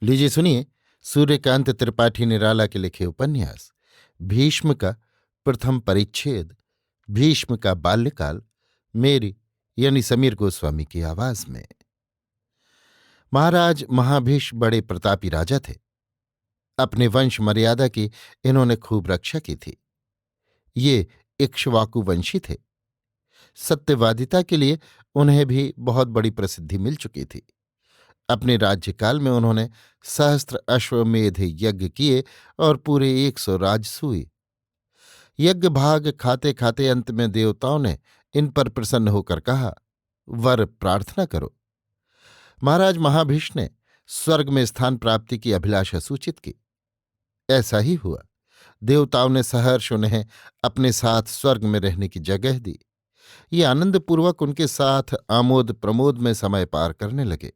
लीजिए सुनिए। सूर्यकांत त्रिपाठी निराला के लिखे उपन्यास भीष्म का प्रथम परिच्छेद, भीष्म का बाल्यकाल, मेरी यानी समीर गोस्वामी की आवाज में। महाराज महाभीष्म बड़े प्रतापी राजा थे। अपने वंश मर्यादा की इन्होंने खूब रक्षा की थी। ये इक्ष्वाकु वंशी थे। सत्यवादिता के लिए उन्हें भी बहुत बड़ी प्रसिद्धि मिल चुकी थी। अपने राज्यकाल में उन्होंने सहस्त्र अश्वमेध यज्ञ किए और पूरे 100 राजसूय। यज्ञ भाग खाते खाते अंत में देवताओं ने इन पर प्रसन्न होकर कहा, वर प्रार्थना करो। महाराज महाभीष्म ने स्वर्ग में स्थान प्राप्ति की अभिलाषा सूचित की। ऐसा ही हुआ। देवताओं ने सहर्ष उन्हें अपने साथ स्वर्ग में रहने की जगह दी। ये आनंदपूर्वक उनके साथ आमोद प्रमोद में समय पार करने लगे।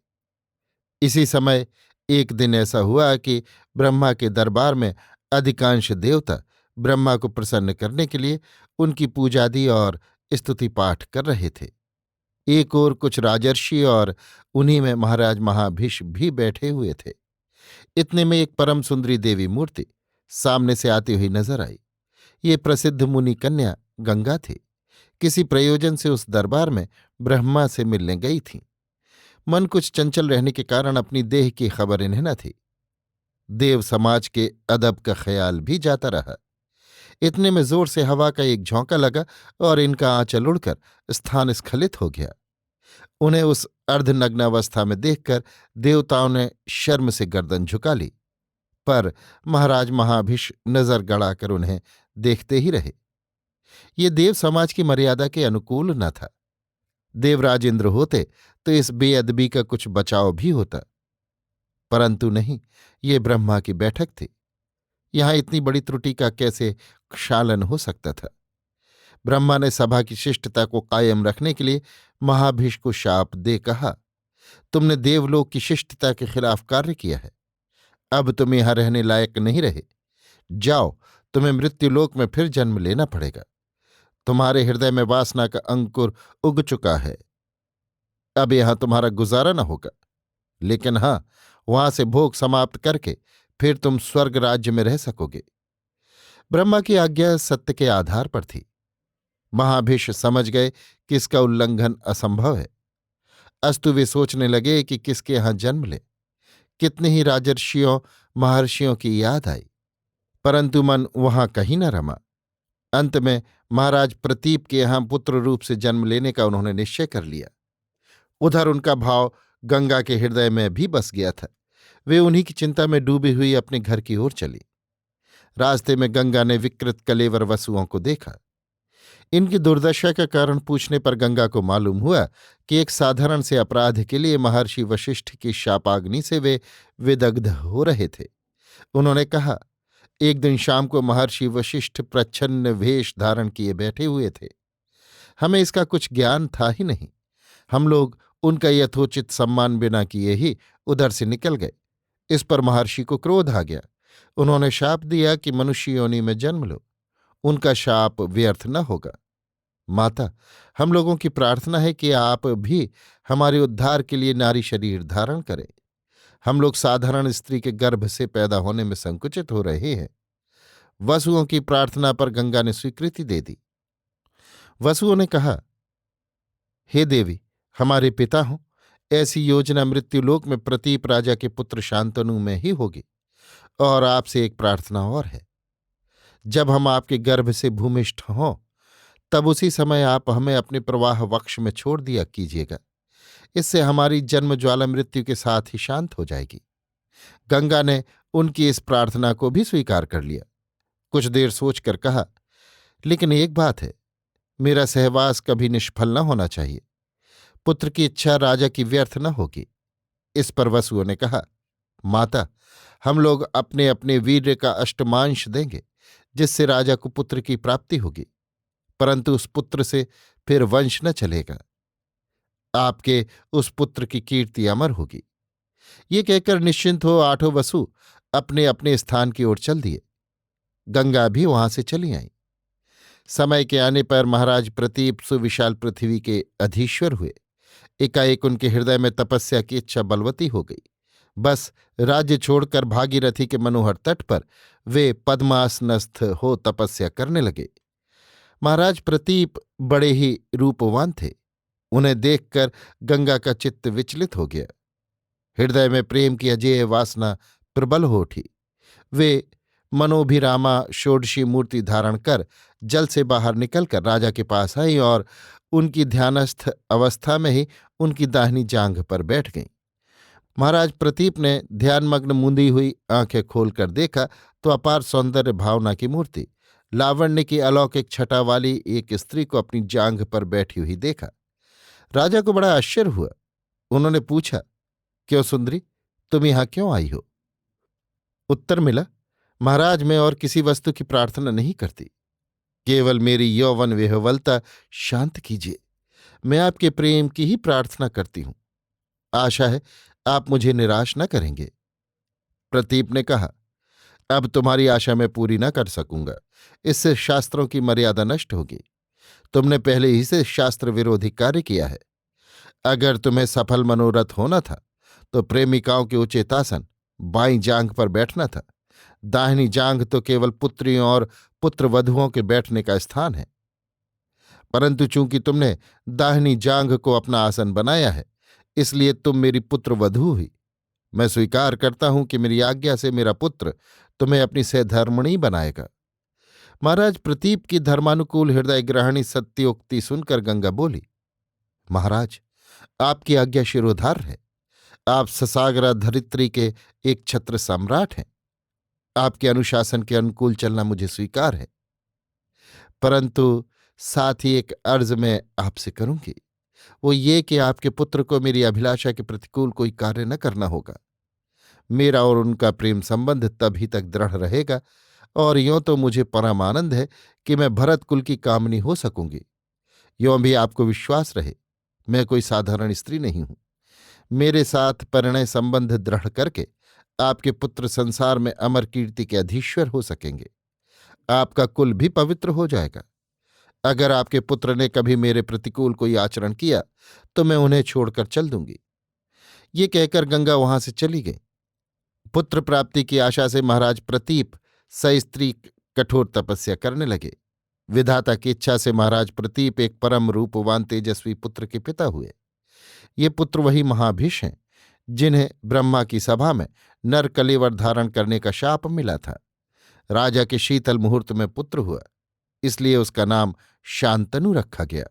इसी समय एक दिन ऐसा हुआ कि ब्रह्मा के दरबार में अधिकांश देवता ब्रह्मा को प्रसन्न करने के लिए उनकी पूजादि और स्तुति पाठ कर रहे थे। एक ओर कुछ राजर्षि और उन्हीं में महाराज महाभीष्म भी बैठे हुए थे। इतने में एक परम सुंदरी देवी मूर्ति सामने से आती हुई नजर आई। ये प्रसिद्ध मुनि कन्या गंगा थी। किसी प्रयोजन से उस दरबार में ब्रह्मा से मिलने गई थी। मन कुछ चंचल रहने के कारण अपनी देह की खबर इन्हें न थी। देव समाज के अदब का ख्याल भी जाता रहा। इतने में जोर से हवा का एक झोंका लगा और इनका आंचल उड़कर स्थान स्खलित हो गया। उन्हें उस अर्धनग्नावस्था में देखकर देवताओं ने शर्म से गर्दन झुका ली, पर महाराज महाभीष्म नजर गड़ाकर उन्हें देखते ही रहे। ये देव समाज की मर्यादा के अनुकूल न था। देवराज इंद्र होते तो इस बेअदबी का कुछ बचाव भी होता, परंतु नहीं। ये ब्रह्मा की बैठक थी। यहां इतनी बड़ी त्रुटि का कैसे क्षालन हो सकता था। ब्रह्मा ने सभा की शिष्टता को कायम रखने के लिए महाभीष्म को शाप दे कहा, तुमने देवलोक की शिष्टता के खिलाफ कार्य किया है। अब तुम यहां रहने लायक नहीं रहे। जाओ, तुम्हें मृत्युलोक में फिर जन्म लेना पड़ेगा। तुम्हारे हृदय में वासना का अंकुर उग चुका है। अब यहां तुम्हारा गुजारा न होगा, लेकिन हां, वहां से भोग समाप्त करके फिर तुम स्वर्ग राज्य में रह सकोगे। ब्रह्मा की आज्ञा सत्य के आधार पर थी। महाभीष्म समझ गए कि इसका उल्लंघन असंभव है। अस्तु वे सोचने लगे कि किसके यहां जन्म ले। कितने ही राजर्षियों महर्षियों की याद आई, परंतु मन वहां कहीं न रमा। अंत में महाराज प्रतीप के यहां पुत्र रूप से जन्म लेने का उन्होंने निश्चय कर लिया। उधर उनका भाव गंगा के हृदय में भी बस गया था। वे उन्हीं की चिंता में डूबी हुई अपने घर की ओर चली। रास्ते में गंगा ने विकृत कलेवर वसुओं को देखा। इनकी दुर्दशा का कारण पूछने पर गंगा को मालूम हुआ कि एक साधारण से अपराध के लिए महर्षि वशिष्ठ की शापाग्नि से वे विदग्ध हो रहे थे। उन्होंने कहा, एक दिन शाम को महर्षि वशिष्ठ प्रच्छन्न वेश धारण किए बैठे हुए थे। हमें इसका कुछ ज्ञान था ही नहीं। हम लोग उनका यथोचित सम्मान बिना किए ही उधर से निकल गए। इस पर महर्षि को क्रोध आ गया। उन्होंने शाप दिया कि मनुष्य योनि में जन्म लो। उनका शाप व्यर्थ न होगा। माता, हम लोगों की प्रार्थना है कि आप भी हमारे उद्धार के लिए नारी शरीर धारण करें। हम लोग साधारण स्त्री के गर्भ से पैदा होने में संकुचित हो रहे हैं। वसुओं की प्रार्थना पर गंगा ने स्वीकृति दे दी। वसुओं ने कहा, हे देवी, हमारे पिता हों, ऐसी योजना मृत्युलोक में प्रतीप राजा के पुत्र शांतनु में ही होगी। और आपसे एक प्रार्थना और है। जब हम आपके गर्भ से भूमिष्ठ हों, तब उसी समय आप हमें अपने प्रवाह वक्ष में छोड़ दिया कीजिएगा। इससे हमारी जन्म ज्वाला मृत्यु के साथ ही शांत हो जाएगी। गंगा ने उनकी इस प्रार्थना को भी स्वीकार कर लिया। कुछ देर सोचकर कहा, लेकिन एक बात है, मेरा सहवास कभी निष्फल न होना चाहिए। पुत्र की इच्छा राजा की व्यर्थ न होगी। इस पर वसुओं ने कहा, माता, हम लोग अपने अपने वीर्य का अष्टमांश देंगे, जिससे राजा को पुत्र की प्राप्ति होगी, परंतु उस पुत्र से फिर वंश न चलेगा। आपके उस पुत्र की कीर्ति अमर होगी। ये कहकर निश्चिंत हो आठों वसु अपने अपने स्थान की ओर चल दिए। गंगा भी वहां से चली आई। समय के आने पर महाराज प्रतीप सुविशाल पृथ्वी के अधीश्वर हुए। एकाएक उनके हृदय में तपस्या की इच्छा बलवती हो गई। बस राज्य छोड़कर भागीरथी के मनोहर तट पर वे पद्मासनस्थ हो तपस्या करने लगे। महाराज प्रतीप बड़े ही रूपवान थे। उन्हें देखकर गंगा का चित्त विचलित हो गया। हृदय में प्रेम की अजेय वासना प्रबल हो उठी। वे मनोभिरामा षोडशी मूर्ति धारण कर जल से बाहर निकलकर राजा के पास आई और उनकी ध्यानस्थ अवस्था में ही उनकी दाहिनी जांघ पर बैठ गईं। महाराज प्रतीप ने ध्यानमग्न मूंदी हुई आंखें खोलकर देखा तो अपार सौंदर्य भावना की मूर्ति, लावण्य की अलौकिक छटा वाली एक स्त्री को अपनी जांघ पर बैठी हुई देखा। राजा को बड़ा आश्चर्य हुआ। उन्होंने पूछा, क्यों सुंदरी, तुम यहां क्यों आई हो? उत्तर मिला, महाराज, मैं और किसी वस्तु की प्रार्थना नहीं करती, केवल मेरी यौवन विह्वलता शांत कीजिए। मैं आपके प्रेम की ही प्रार्थना करती हूं। आशा है आप मुझे निराश न करेंगे। प्रतीप ने कहा, अब तुम्हारी आशा मैं पूरी न कर सकूंगा। इससे शास्त्रों की मर्यादा नष्ट होगी। तुमने पहले ही से शास्त्र विरोधी कार्य किया है। अगर तुम्हें सफल मनोरथ होना था तो प्रेमिकाओं के उचित आसन बाईं जांघ पर बैठना था। दाहिनी जांघ तो केवल पुत्रियों और पुत्रवधुओं के बैठने का स्थान है। परंतु चूंकि तुमने दाहिनी जांघ को अपना आसन बनाया है, इसलिए तुम मेरी पुत्रवधू हुई। मैं स्वीकार करता हूं कि मेरी आज्ञा से मेरा पुत्र तुम्हें अपनी सहधर्मिणी बनाएगा। महाराज प्रतीप की धर्मानुकूल हृदय ग्रहणी सत्योक्ति सुनकर गंगा बोली, महाराज, आपकी आज्ञा शिरोधार्य है। आप ससागरा धरित्री के एक छत्र सम्राट हैं। आपके अनुशासन के अनुकूल चलना मुझे स्वीकार है, परंतु साथ ही एक अर्ज मैं आपसे करूंगी। वो ये कि आपके पुत्र को मेरी अभिलाषा के प्रतिकूल कोई कार्य न करना होगा। मेरा और उनका प्रेम संबंध तभी तक दृढ़ रहेगा, और यों तो मुझे परम आनंद है कि मैं भरत कुल की कामनी हो सकूंगी। यों भी आपको विश्वास रहे, मैं कोई साधारण स्त्री नहीं हूं। मेरे साथ परिणय संबंध दृढ़ करके आपके पुत्र संसार में अमर कीर्ति के अधीश्वर हो सकेंगे। आपका कुल भी पवित्र हो जाएगा। अगर आपके पुत्र ने कभी मेरे प्रतिकूल कोई आचरण किया तो मैं उन्हें छोड़कर चल दूंगी। ये कहकर गंगा वहां से चली गई। पुत्र प्राप्ति की आशा से महाराज प्रतीप सस्त्री कठोर तपस्या करने लगे। विधाता की इच्छा से महाराज प्रतीप एक परम रूपवान तेजस्वी पुत्र के पिता हुए। ये पुत्र वही महाभीष हैं जिन्हें ब्रह्मा की सभा में नर कलेवर धारण करने का शाप मिला था। राजा के शीतल मुहूर्त में पुत्र हुआ, इसलिए उसका नाम शांतनु रखा गया।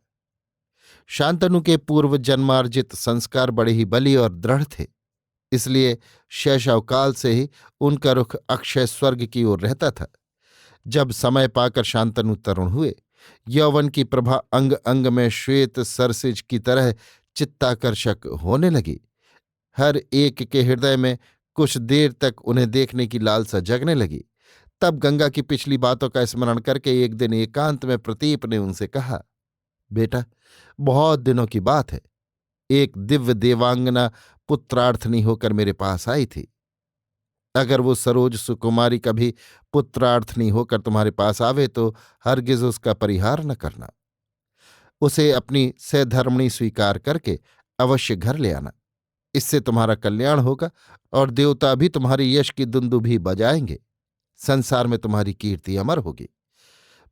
शांतनु के पूर्व जन्मार्जित संस्कार बड़े ही बली और दृढ़ थे, इसलिए शैशवकाल से ही उनका रुख अक्षय स्वर्ग की ओर रहता था। जब समय पाकर शांतनु तरुण हुए, यौवन की प्रभा अंग अंग में श्वेत सरसिज की तरह चित्ताकर्षक होने लगी। हर एक के हृदय में कुछ देर तक उन्हें देखने की लालसा जगने लगी। तब गंगा की पिछली बातों का स्मरण करके एक दिन एकांत में प्रतीप ने उनसे कहा, बेटा, बहुत दिनों की बात है, एक दिव्य देवांगना पुत्रार्थनी होकर मेरे पास आई थी। अगर वो सरोज सुकुमारी कभी पुत्रार्थनी होकर तुम्हारे पास आवे तो हरगिज उसका परिहार न करना। उसे अपनी सहधर्मिणी स्वीकार करके अवश्य घर ले आना। इससे तुम्हारा कल्याण होगा और देवता भी तुम्हारी यश की दुंदुभी बजाएंगे। संसार में तुम्हारी कीर्ति अमर होगी।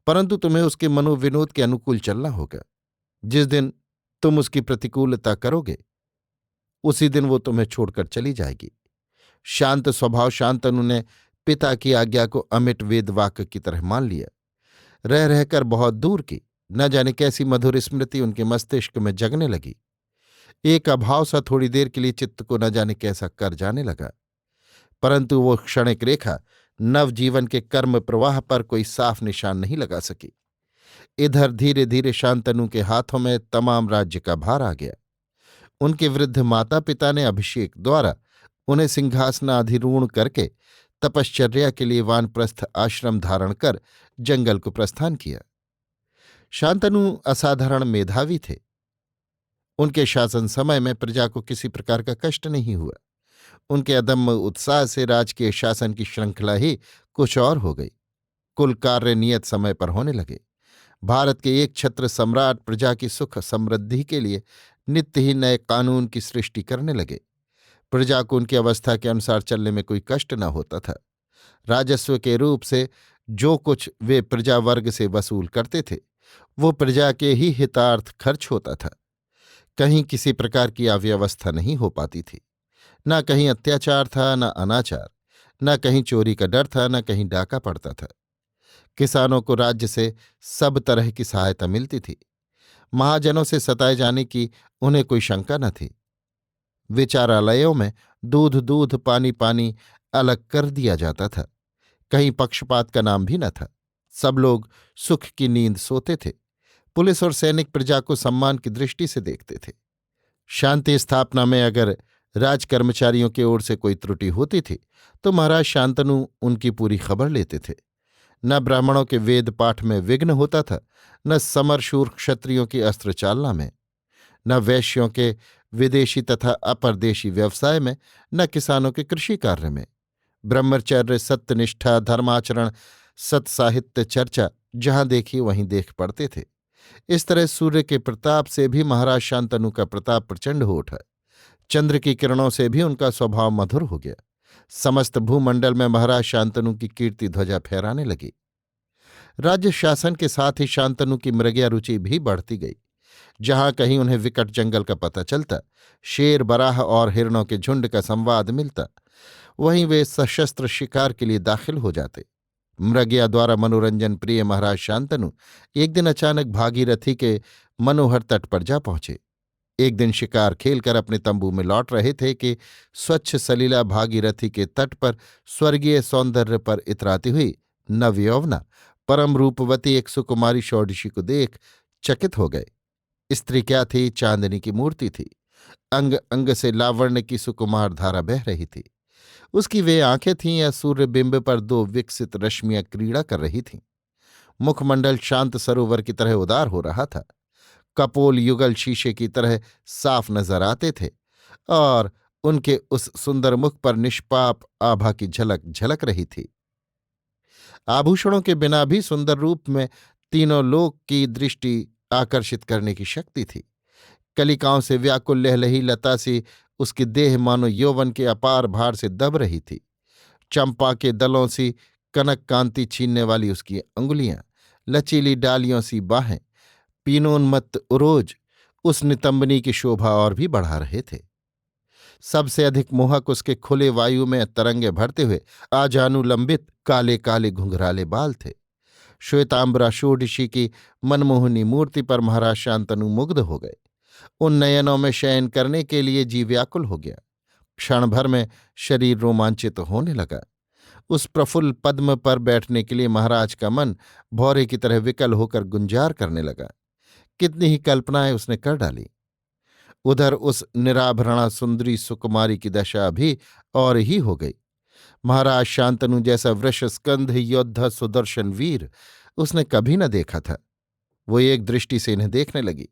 परंतु तुम्हें उसके मनोविनोद के अनुकूल चलना होगा। जिस दिन तुम उसकी प्रतिकूलता करोगे उसी दिन वो तुम्हें छोड़कर चली जाएगी। शांत स्वभाव शांतनु ने पिता की आज्ञा को अमिट वेद वाक्य की तरह मान लिया। रह रहकर बहुत दूर की न जाने कैसी मधुर स्मृति उनके मस्तिष्क में जगने लगी। एक अभाव सा थोड़ी देर के लिए चित्त को न जाने कैसा कर जाने लगा, परंतु वो क्षणिक रेखा नवजीवन के कर्म प्रवाह पर कोई साफ निशान नहीं लगा सकी। इधर धीरे धीरे शांतनु के हाथों में तमाम राज्य का भार आ गया। उनके वृद्ध माता पिता ने अभिषेक द्वारा उन्हें सिंहासनाधिरूढ़ करके तपश्चर्या के लिए वानप्रस्थ आश्रम धारण कर जंगल को प्रस्थान किया। शांतनु असाधारण मेधावी थे। उनके शासन समय में प्रजा को किसी प्रकार का कष्ट नहीं हुआ। उनके अदम्य उत्साह से राजकीय शासन की श्रृंखला ही कुछ और हो गई। कुल कार्य नियत समय पर होने लगे। भारत के एक छत्र सम्राट प्रजा की सुख समृद्धि के लिए नित्य ही नए कानून की सृष्टि करने लगे। प्रजा को उनकी अवस्था के अनुसार चलने में कोई कष्ट न होता था। राजस्व के रूप से जो कुछ वे प्रजा वर्ग से वसूल करते थे वो प्रजा के ही हितार्थ खर्च होता था। कहीं किसी प्रकार की अव्यवस्था नहीं हो पाती थी। न कहीं अत्याचार था, न अनाचार, न कहीं चोरी का डर था, न कहीं डाका पड़ता था। किसानों को राज्य से सब तरह की सहायता मिलती थी। महाजनों से सताए जाने की उन्हें कोई शंका न थी। विचारालयों में दूध दूध पानी पानी अलग कर दिया जाता था। कहीं पक्षपात का नाम भी न था। सब लोग सुख की नींद सोते थे। पुलिस और सैनिक प्रजा को सम्मान की दृष्टि से देखते थे। शांति स्थापना में अगर राजकर्मचारियों की ओर से कोई त्रुटि होती थी तो महाराज शांतनु उनकी पूरी खबर लेते थे। न ब्राह्मणों के वेद पाठ में विघ्न होता था, न समरशूर क्षत्रियों की अस्त्र चालना में, न वैश्यों के विदेशी तथा अपरदेशी व्यवसाय में, न किसानों के कृषि कार्य में। ब्रह्मचर्य, सत्यनिष्ठा, धर्माचरण, सत्साहित्य चर्चा जहां देखी वहीं देख पड़ते थे। इस तरह सूर्य के प्रताप से भी महाराज शांतनु का प्रताप प्रचंड हो उठा। चंद्र की किरणों से भी उनका स्वभाव मधुर हो गया। समस्त भूमंडल में महाराज शांतनु की कीर्ति ध्वजा फहराने लगी। राज्य शासन के साथ ही शांतनु की मृगया रुचि भी बढ़ती गई। जहां कहीं उन्हें विकट जंगल का पता चलता, शेर, बराह और हिरणों के झुंड का संवाद मिलता, वहीं वे सशस्त्र शिकार के लिए दाखिल हो जाते। मृगया द्वारा मनोरंजन प्रिय महाराज शांतनु एक दिन अचानक भागीरथी के मनोहर तट पर जा पहुंचे। एक दिन शिकार खेलकर अपने तंबू में लौट रहे थे कि स्वच्छ सलीला भागीरथी के तट पर स्वर्गीय सौंदर्य पर इतराती हुई नवयौवना परम रूपवती एक सुकुमारी षोडशी को देख चकित हो गए। स्त्री क्या थी, चांदनी की मूर्ति थी। अंग अंग से लावण्य की सुकुमार धारा बह रही थी। उसकी वे आंखें थीं या सूर्यबिंब पर दो विकसित रश्मियां क्रीड़ा कर रही थीं। मुखमंडल शांत सरोवर की तरह उदार हो रहा था। कपोल युगल शीशे की तरह साफ नजर आते थे और उनके उस सुंदर मुख पर निष्पाप आभा की झलक झलक रही थी। आभूषणों के बिना भी सुंदर रूप में तीनों लोक की दृष्टि आकर्षित करने की शक्ति थी। कलिकाओं से व्याकुल लहलही लता सी उसकी देह मानो यौवन के अपार भार से दब रही थी। चंपा के दलों सी कनक कांति छीनने वाली उसकी अंगुलियां, लचीली डालियों सी बाहें, पीनोन्मत्त उरोज उस नितंबनी की शोभा और भी बढ़ा रहे थे। सबसे अधिक मोहक उसके खुले वायु में तरंगे भरते हुए आजानुलंबित काले काले घुंघराले बाल थे। श्वेतांबरा षोडशी की मनमोहनी मूर्ति पर महाराज शांतनु मुग्ध हो गए। उन नयनों में शयन करने के लिए जी व्याकुल हो गया। क्षण भर में शरीर रोमांचित होने लगा। उस प्रफुल्ल पद्म पर बैठने के लिए महाराज का मन भौरे की तरह विकल होकर गुंजार करने लगा। कितनी ही कल्पनाएं उसने कर डाली। उधर उस निराभरणा सुंदरी सुकुमारी की दशा भी और ही हो गई। महाराज शांतनु जैसा वृषस्कंध योद्धा सुदर्शन वीर उसने कभी न देखा था। वो एक दृष्टि से इन्हें देखने लगी।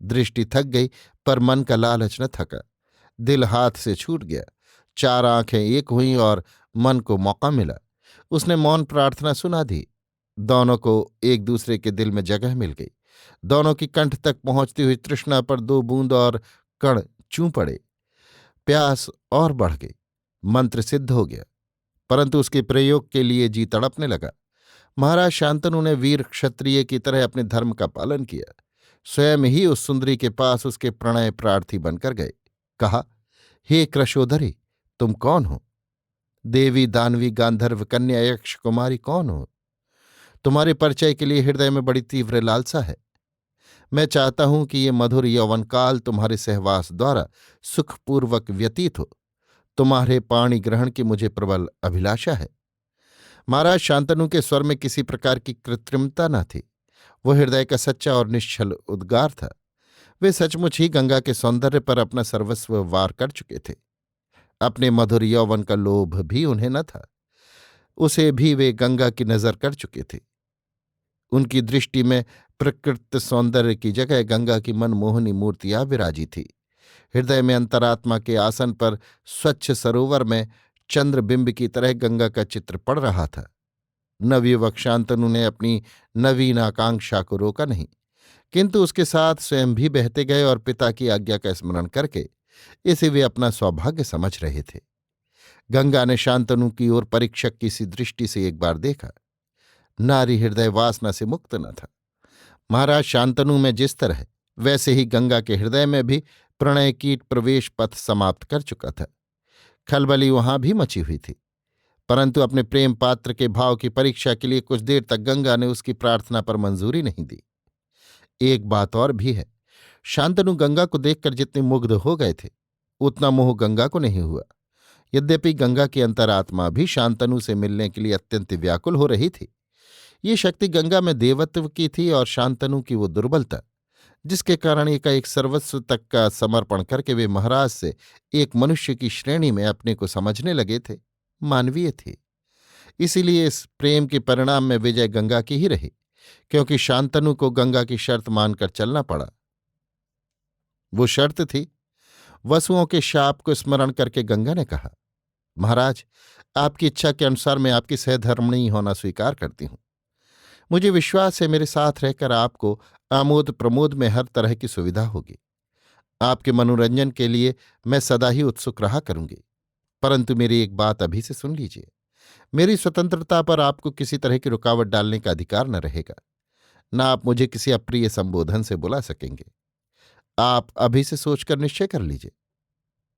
दृष्टि थक गई पर मन का लालच न थका। दिल हाथ से छूट गया। चार आंखें एक हुईं और मन को मौका मिला। उसने मौन प्रार्थना सुना दी। दोनों को एक दूसरे के दिल में जगह मिल गई। दोनों की कंठ तक पहुंचती हुई तृष्णा पर दो बूंद और कण चूं पड़े। प्यास और बढ़ गई। मंत्र सिद्ध हो गया, परंतु उसके प्रयोग के लिए जी तड़पने लगा। महाराज शांतनु ने वीर क्षत्रिय की तरह अपने धर्म का पालन किया। स्वयं ही उस सुंदरी के पास उसके प्रणय प्रार्थी बनकर गए। कहा, हे कृशोधरी, तुम कौन हो? देवी, दानवी, गांधर्व, कन्या, यक्ष, कुमारी कौन हो? तुम्हारे परिचय के लिए हृदय में बड़ी तीव्र लालसा है। मैं चाहता हूं कि ये मधुर यौवनकाल तुम्हारे सहवास द्वारा सुखपूर्वक व्यतीत हो। तुम्हारे पाणी ग्रहण की मुझे प्रबल अभिलाषा है। महाराज शांतनु के स्वर में किसी प्रकार की कृत्रिमता न थी। वो हृदय का सच्चा और निश्चल उद्गार था। वे सचमुच ही गंगा के सौंदर्य पर अपना सर्वस्व वार कर चुके थे। अपने मधुर यौवन का लोभ भी उन्हें न था। उसे भी वे गंगा की नजर कर चुके थे। उनकी दृष्टि में प्रकृत सौंदर्य की जगह गंगा की मनमोहनी मूर्तियां विराजी थी। हृदय में अंतरात्मा के आसन पर स्वच्छ सरोवर में चंद्रबिंब की तरह गंगा का चित्र पड़ रहा था। नवयुवक शांतनु ने अपनी नवीन आकांक्षा को रोका नहीं, किंतु उसके साथ स्वयं भी बहते गए और पिता की आज्ञा का स्मरण करके इसे वे अपना सौभाग्य समझ रहे थे। गंगा ने शांतनु की ओर परीक्षक की सी दृष्टि से एक बार देखा। नारी हृदय वासना से मुक्त न था। महाराज शांतनु में जिस तरह, वैसे ही गंगा के हृदय में भी प्रणय कीट प्रवेश पथ समाप्त कर चुका था। खलबली वहां भी मची हुई थी, परंतु अपने प्रेम पात्र के भाव की परीक्षा के लिए कुछ देर तक गंगा ने उसकी प्रार्थना पर मंजूरी नहीं दी। एक बात और भी है, शांतनु गंगा को देखकर जितने मुग्ध हो गए थे, उतना मोह गंगा को नहीं हुआ। यद्यपि गंगा की अंतरात्मा भी शांतनु से मिलने के लिए अत्यंत व्याकुल हो रही थी। ये शक्ति गंगा में देवत्व की थी और शांतनु की वो दुर्बलता, जिसके कारण एकाएक सर्वस्व तक का समर्पण करके वे महाराज से एक मनुष्य की श्रेणी में अपने को समझने लगे थे, मानवीय थी। इसीलिए इस प्रेम के परिणाम में विजय गंगा की ही रही, क्योंकि शांतनु को गंगा की शर्त मानकर चलना पड़ा। वो शर्त थी, वसुओं के शाप को स्मरण करके गंगा ने कहा, महाराज, आपकी इच्छा के अनुसार मैं आपकी सहधर्मिणी होना स्वीकार करती हूं। मुझे विश्वास है मेरे साथ रहकर आपको आमोद प्रमोद में हर तरह की सुविधा होगी। आपके मनोरंजन के लिए मैं सदा ही उत्सुक रहा करूंगी। परंतु मेरी एक बात अभी से सुन लीजिए। मेरी स्वतंत्रता पर आपको किसी तरह की रुकावट डालने का अधिकार न रहेगा। न आप मुझे किसी अप्रिय संबोधन से बुला सकेंगे। आप अभी से सोचकर निश्चय कर लीजिए।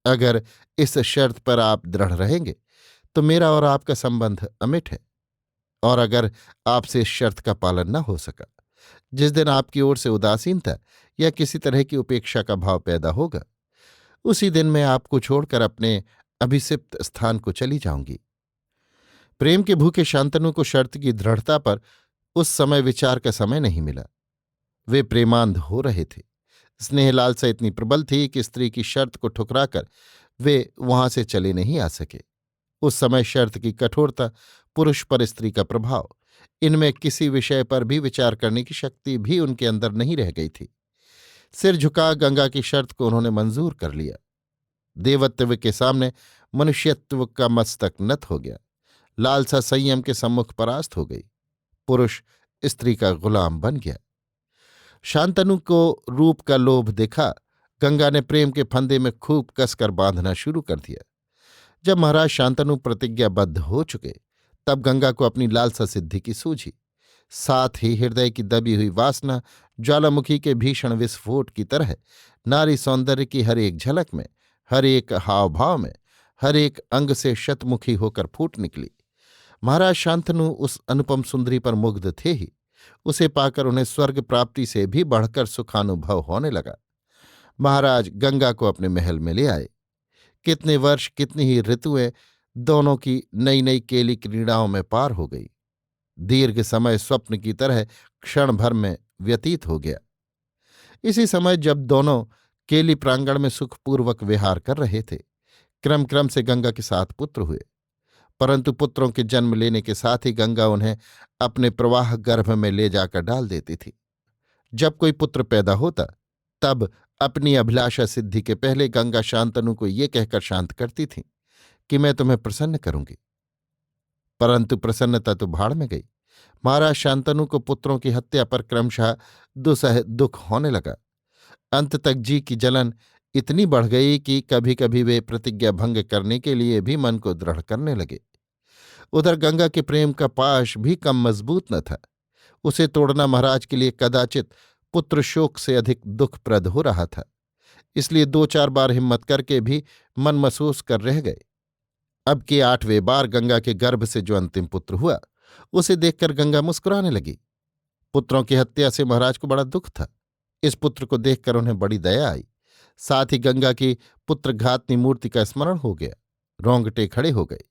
अगर इस शर्त पर आप दृढ़ रहेंगे तो मेरा और आपका संबंध अमिट है, और अगर आपसे इस शर्त का पालन न हो सका, जिस दिन आपकी ओर से उदासीनता या किसी तरह की उपेक्षा का भाव पैदा होगा, उसी दिन मैं आपको छोड़कर अपने अभिषिप्त स्थान को चली जाऊंगी। प्रेम के भूखे शांतनु को शर्त की दृढ़ता पर उस समय विचार का समय नहीं मिला। वे प्रेमांध हो रहे थे। स्नेह लालसा इतनी प्रबल थी कि स्त्री की शर्त को ठुकराकर वे वहां से चले नहीं आ सके। उस समय शर्त की कठोरता, पुरुष पर स्त्री का प्रभाव, इनमें किसी विषय पर भी विचार करने की शक्ति भी उनके अंदर नहीं रह गई थी। सिर झुका गंगा की शर्त को उन्होंने मंजूर कर लिया। देवत्व के सामने मनुष्यत्व का मस्तक नत हो गया। लालसा संयम के सम्मुख परास्त हो गई। पुरुष स्त्री का गुलाम बन गया। शांतनु को रूप का लोभ देखा। गंगा ने प्रेम के फंदे में खूब कसकर बांधना शुरू कर दिया। जब महाराज शांतनु प्रतिज्ञाबद्ध हो चुके, तब गंगा को अपनी लालसा सिद्धि की सूझी। साथ ही हृदय की दबी हुई वासना ज्वालामुखी के भीषण विस्फोट की तरह नारी सौंदर्य की हर एक झलक में, हर एक हाव भाव में, हर एक अंग से शतमुखी होकर फूट निकली। महाराज शांतनु उस अनुपम सुंदरी पर मुग्ध थे ही। उसे पाकर उन्हें स्वर्ग प्राप्ति से भी बढ़कर सुखानुभव होने लगा। महाराज गंगा को अपने महल में ले आए। कितने वर्ष, कितनी ही ऋतुएं दोनों की नई नई केली क्रीड़ाओं में पार हो गई। दीर्घ समय स्वप्न की तरह क्षण भर में व्यतीत हो गया। इसी समय जब दोनों केली प्रांगण में सुखपूर्वक विहार कर रहे थे, क्रम क्रम से गंगा के 7 पुत्र हुए। परंतु पुत्रों के जन्म लेने के साथ ही गंगा उन्हें अपने प्रवाह गर्भ में ले जाकर डाल देती थी। जब कोई पुत्र पैदा होता, तब अपनी अभिलाषा सिद्धि के पहले गंगा शांतनु को ये कहकर शांत करती थी कि मैं तुम्हें प्रसन्न करूंगी। परंतु प्रसन्नता तो भाड़ में गई। महाराज शांतनु को पुत्रों की हत्या पर क्रमशः दुसह दुख होने लगा। अंत तक जी की जलन इतनी बढ़ गई कि कभी कभी वे प्रतिज्ञा भंग करने के लिए भी मन को दृढ़ करने लगे। उधर गंगा के प्रेम का पाश भी कम मजबूत न था। उसे तोड़ना महाराज के लिए कदाचित पुत्र शोक से अधिक दुखप्रद हो रहा था। इसलिए 2-4 बार हिम्मत करके भी मन महसूस कर रह गए। अब के 8वें बार गंगा के गर्भ से जो अंतिम पुत्र हुआ, उसे देखकर गंगा मुस्कुराने लगी। पुत्रों की हत्या से महाराज को बड़ा दुख था। इस पुत्र को देखकर उन्हें बड़ी दया आई। साथ ही गंगा की पुत्रघातनी मूर्ति का स्मरण हो गया। रोंगटे खड़े हो गए।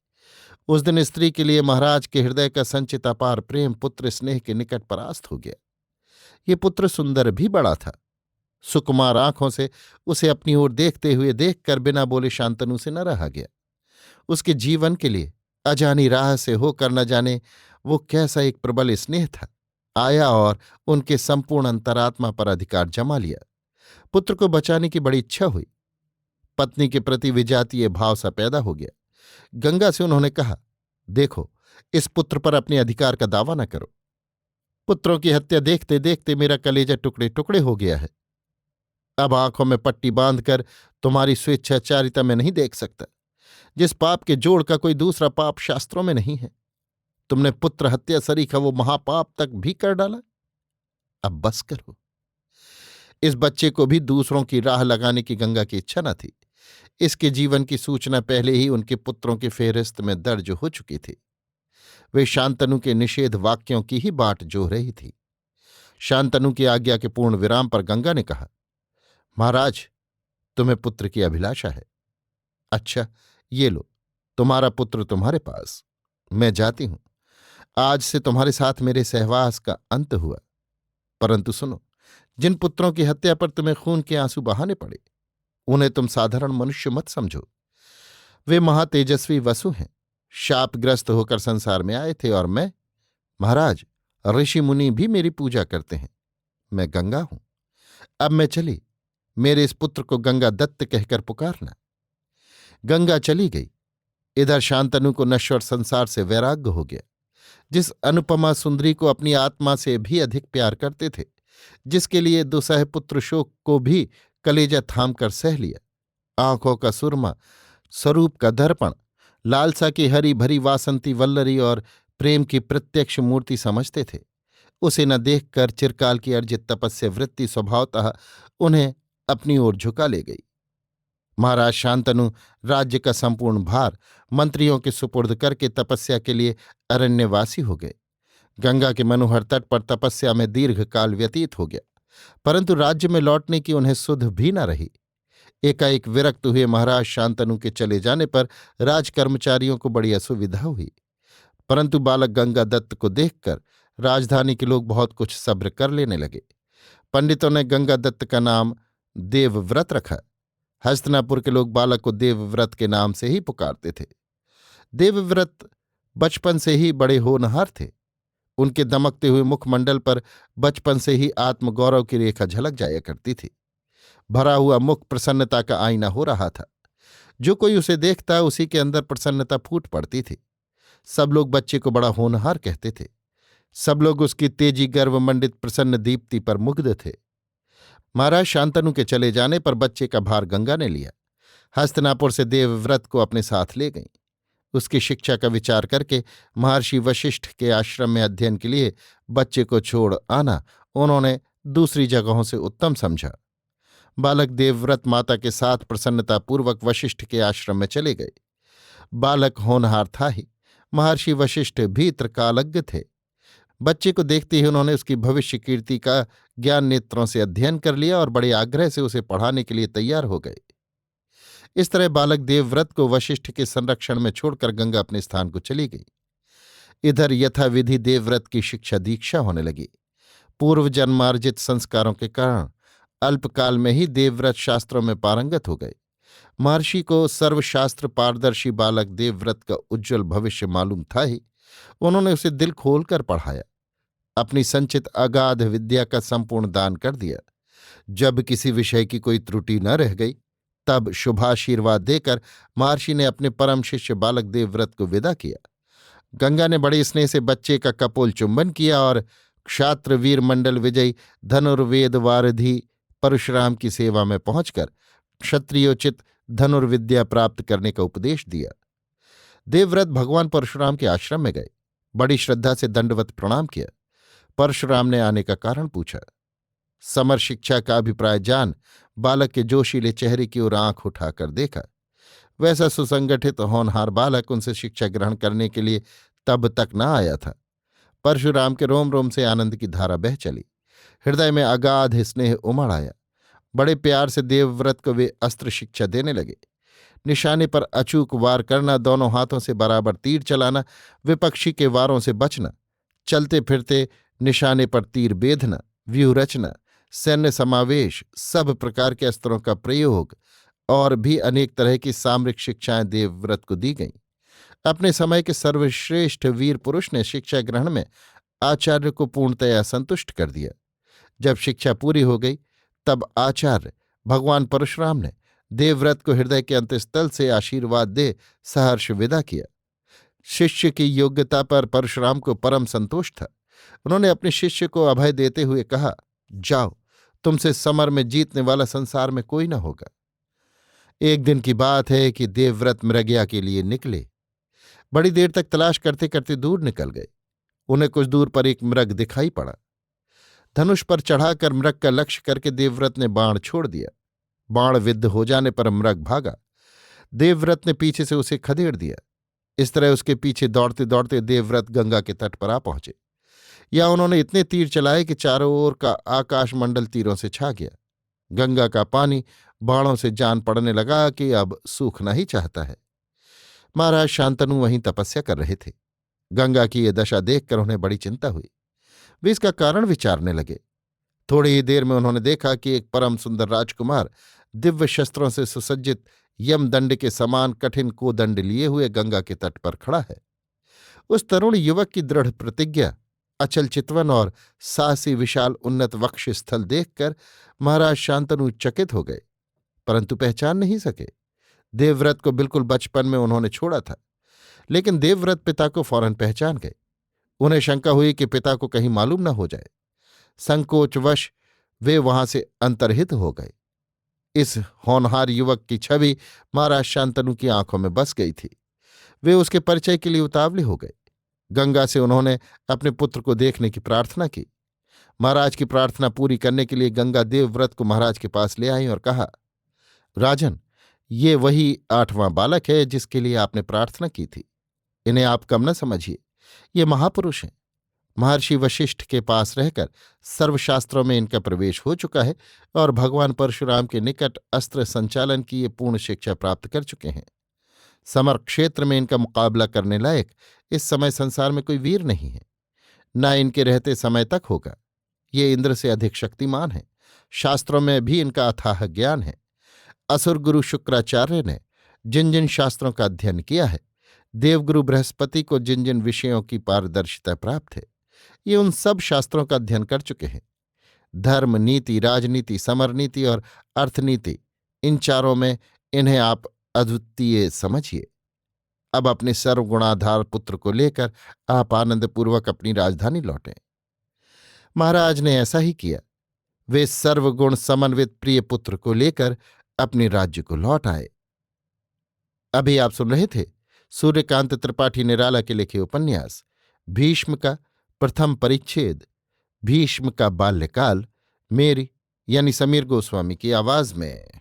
उस दिन स्त्री के लिए महाराज के हृदय का संचित अपार प्रेम पुत्र स्नेह के निकट परास्त हो गया। ये पुत्र सुंदर भी बड़ा था। सुकुमार आंखों से उसे अपनी ओर देखते हुए देखकर बिना बोले शांतनु से न रहा गया। उसके जीवन के लिए अजानी राह से होकर न जाने वो कैसा एक प्रबल स्नेह था, आया और उनके संपूर्ण अंतरात्मा पर अधिकार जमा लिया। पुत्र को बचाने की बड़ी इच्छा हुई। पत्नी के प्रति विजातीय भाव सा पैदा हो गया। गंगा से उन्होंने कहा, देखो, इस पुत्र पर अपने अधिकार का दावा न करो। पुत्रों की हत्या देखते देखते मेरा कलेजा टुकड़े टुकड़े हो गया है। अब आंखों में पट्टी बांधकर तुम्हारी स्वेच्छाचारिता में नहीं देख सकता। जिस पाप के जोड़ का कोई दूसरा पाप शास्त्रों में नहीं है, तुमने पुत्र हत्या सरीखा वो महापाप तक भी कर डाला। अब बस करो। इस बच्चे को भी दूसरों की राह लगाने की गंगा की इच्छा न थी। इसके जीवन की सूचना पहले ही उनके पुत्रों की फेहरिस्त में दर्ज हो चुकी थी। वे शांतनु के निषेध वाक्यों की ही बाट जोह रही थी। शांतनु की आज्ञा के पूर्ण विराम पर गंगा ने कहा, महाराज, तुम्हें पुत्र की अभिलाषा है। अच्छा, ये लो, तुम्हारा पुत्र तुम्हारे पास। मैं जाती हूं। आज से तुम्हारे साथ मेरे सहवास का अंत हुआ। परंतु सुनो, जिन पुत्रों की हत्या पर तुम्हें खून के आंसू बहाने पड़े, उन्हें तुम साधारण मनुष्य मत समझो। वे महातेजस्वी वसु हैं, शापग्रस्त होकर संसार में आए थे, और मैं, महाराज, ऋषि मुनि भी मेरी पूजा करते हैं। मैं गंगा हूं। अब मैं चली। मेरे इस पुत्र को गंगा दत्त कहकर पुकारना। गंगा चली गई। इधर शांतनु को नश्वर संसार से वैराग्य हो गया। जिस अनुपमा सुंदरी को अपनी आत्मा से भी अधिक प्यार करते थे, जिसके लिए दुसह पुत्र शोक को भी कलेजा थाम कर सह लिया, आंखों का सुरमा, स्वरूप का दर्पण, लालसा की हरी भरी वासंती वल्लरी और प्रेम की प्रत्यक्ष मूर्ति समझते थे, उसे न देखकर चिरकाल की अर्जित तपस्या वृत्ति स्वभावतः उन्हें अपनी ओर झुका ले गई। महाराज शांतनु राज्य का संपूर्ण भार मंत्रियों के सुपुर्द करके तपस्या के लिए अरण्यवासी हो गए। गंगा के मनोहर तट पर तपस्या में दीर्घ काल व्यतीत हो गया, परंतु राज्य में लौटने की उन्हें सुध भी न रही। एकाएक विरक्त हुए महाराज शांतनु के चले जाने पर राजकर्मचारियों को बड़ी असुविधा हुई, परंतु बालक गंगा दत्त को देखकर राजधानी के लोग बहुत कुछ सब्र कर लेने लगे। पंडितों ने गंगा दत्त का नाम देवव्रत रखा। हस्तिनापुर के लोग बालक को देवव्रत के नाम से ही पुकारते थे। देवव्रत बचपन से ही बड़े होनहार थे। उनके दमकते हुए मुखमंडल पर बचपन से ही आत्मगौरव की रेखा झलक जाया करती थी। भरा हुआ मुख प्रसन्नता का आईना हो रहा था। जो कोई उसे देखता उसी के अंदर प्रसन्नता फूट पड़ती थी। सब लोग बच्चे को बड़ा होनहार कहते थे। सब लोग उसकी तेजी गर्वमंडित प्रसन्न दीप्ति पर मुग्ध थे। महाराज शांतनु के चले जाने पर बच्चे का भार गंगा ने लिया। हस्तिनापुर से देवव्रत को अपने साथ ले गई। उसकी शिक्षा का विचार करके महर्षि वशिष्ठ के आश्रम में अध्ययन के लिए बच्चे को छोड़ आना उन्होंने दूसरी जगहों से उत्तम समझा। बालक देवव्रत माता के साथ प्रसन्नतापूर्वक वशिष्ठ के आश्रम में चले गए। बालक होनहार था ही, महर्षि वशिष्ठ भी त्रिकालज्ञ थे। बच्चे को देखते ही उन्होंने उसकी भविष्य कीर्ति का ज्ञान नेत्रों से अध्ययन कर लिया और बड़े आग्रह से उसे पढ़ाने के लिए तैयार हो गए। इस तरह बालक देवव्रत को वशिष्ठ के संरक्षण में छोड़कर गंगा अपने स्थान को चली गई। इधर यथाविधि देवव्रत की शिक्षा दीक्षा होने लगी। पूर्व जन्मार्जित संस्कारों के कारण अल्पकाल में ही देवव्रत शास्त्रों में पारंगत हो गए। महर्षि को सर्वशास्त्र पारदर्शी बालक देवव्रत का उज्ज्वल भविष्य मालूम था ही। उन्होंने उसे दिल खोलकर पढ़ाया, अपनी संचित अगाध विद्या का संपूर्ण दान कर दिया। जब किसी विषय की कोई त्रुटि न रह गई, तब शुभाशीर्वाद देकर महर्षि ने अपने परम शिष्य बालक देवव्रत को विदा किया। गंगा ने बड़े स्नेह से बच्चे का कपोल चुंबन किया और क्षात्र वीर मंडल विजयी धनुर्वेद वारिधि परशुराम की सेवा में पहुंचकर क्षत्रियोचित धनुर्विद्या प्राप्त करने का उपदेश दिया। देवव्रत भगवान परशुराम के आश्रम में गए, बड़ी श्रद्धा से दंडवत प्रणाम किया। परशुराम ने आने का कारण पूछा। समर शिक्षा का अभिप्राय जान बालक के जोशीले चेहरे की ओर आंख उठाकर देखा। वैसा सुसंगठित होनहार बालक उनसे शिक्षा ग्रहण करने के लिए तब तक न आया था। परशुराम के रोम रोम से आनंद की धारा बह चली। हृदय में अगाध स्नेह उमड़ आया। बड़े प्यार से देवव्रत को वे अस्त्र शिक्षा देने लगे। निशाने पर अचूक वार करना, दोनों हाथों से बराबर तीर चलाना, विपक्षी के वारों से बचना, चलते फिरते निशाने पर तीर बेधना, व्यूह रचना, सैन्य समावेश, सब प्रकार के अस्त्रों का प्रयोग और भी अनेक तरह की सामरिक शिक्षाएं देवव्रत को दी गईं। अपने समय के सर्वश्रेष्ठ वीर पुरुष ने शिक्षा ग्रहण में आचार्य को पूर्णतया संतुष्ट कर दिया। जब शिक्षा पूरी हो गई, तब आचार्य भगवान परशुराम ने देवव्रत को हृदय के अंतस्थल से आशीर्वाद दे सहर्ष विदा किया। शिष्य की योग्यता पर परशुराम को परम संतोष था। उन्होंने अपने शिष्य को अभय देते हुए कहा, जाओ, तुमसे समर में जीतने वाला संसार में कोई न होगा। एक दिन की बात है कि देवव्रत मृगया के लिए निकले। बड़ी देर तक तलाश करते करते दूर निकल गए। उन्हें कुछ दूर पर एक मृग दिखाई पड़ा। धनुष पर चढ़ाकर मृग का लक्ष्य करके देवव्रत ने बाण छोड़ दिया। बाण विद्ध हो जाने पर मृग भागा। देवव्रत ने पीछे से उसे खदेड़ दिया। इस तरह उसके पीछे दौड़ते दौड़ते देवव्रत गंगा के तट पर आ पहुंचे। या उन्होंने इतने तीर चलाए कि चारों ओर का आकाशमंडल तीरों से छा गया। गंगा का पानी बाणों से जान पड़ने लगा कि अब सूखना ही चाहता है। महाराज शांतनु वहीं तपस्या कर रहे थे। गंगा की ये दशा देखकर उन्हें बड़ी चिंता हुई। वे इसका कारण विचारने लगे। थोड़ी ही देर में उन्होंने देखा कि एक परम सुंदर राजकुमार दिव्य शस्त्रों से सुसज्जित यमदंड के समान कठिन कोदंड लिए हुए गंगा के तट पर खड़ा है। उस तरुण युवक की दृढ़ प्रतिज्ञा, अचल चितवन और साहसी विशाल उन्नत वक्ष स्थल देखकर महाराज शांतनु चकित हो गए, परंतु पहचान नहीं सके। देवव्रत को बिल्कुल बचपन में उन्होंने छोड़ा था, लेकिन देवव्रत पिता को फौरन पहचान गए। उन्हें शंका हुई कि पिता को कहीं मालूम न हो जाए। संकोचवश वे वहां से अंतर्हित हो गए। इस होनहार युवक की छवि महाराज शांतनु की आंखों में बस गई थी। वे उसके परिचय के लिए उतावले हो गए। गंगा से उन्होंने अपने पुत्र को देखने की प्रार्थना की। महाराज की प्रार्थना पूरी करने के लिए गंगा देवव्रत को महाराज के पास ले आई और कहा, राजन, ये वही 8वां बालक है जिसके लिए आपने प्रार्थना की थी। इन्हें आप कम न समझिए, ये महापुरुष हैं। महर्षि वशिष्ठ के पास रहकर सर्वशास्त्रों में इनका प्रवेश हो चुका है और भगवान परशुराम के निकट अस्त्र संचालन की ये पूर्ण शिक्षा प्राप्त कर चुके हैं। समर क्षेत्र में इनका मुकाबला करने लायक इस समय संसार में कोई वीर नहीं है, न इनके रहते समय तक होगा। ये इंद्र से अधिक शक्तिमान है। शास्त्रों में भी इनका अथाह ज्ञान है। असुर गुरु शुक्राचार्य ने जिन जिन शास्त्रों का अध्ययन किया है, देवगुरु बृहस्पति को जिन जिन विषयों की पारदर्शिता प्राप्त है, ये उन सब शास्त्रों का अध्ययन कर चुके हैं। धर्म, नीति, राजनीति, समरनीति और अर्थनीति, इन चारों में इन्हें आप अद्वितीय समझिए। अब अपने सर्वगुणाधार पुत्र को लेकर आप आनंदपूर्वक अपनी राजधानी लौटें। महाराज ने ऐसा ही किया। वे सर्वगुण समन्वित प्रिय पुत्र को लेकर अपने राज्य को लौट आए। अभी आप सुन रहे थे सूर्यकांत त्रिपाठी निराला के लिखे उपन्यास भीष्म का प्रथम परिच्छेद, भीष्म का बाल्यकाल, मेरी यानी समीर गोस्वामी की आवाज में।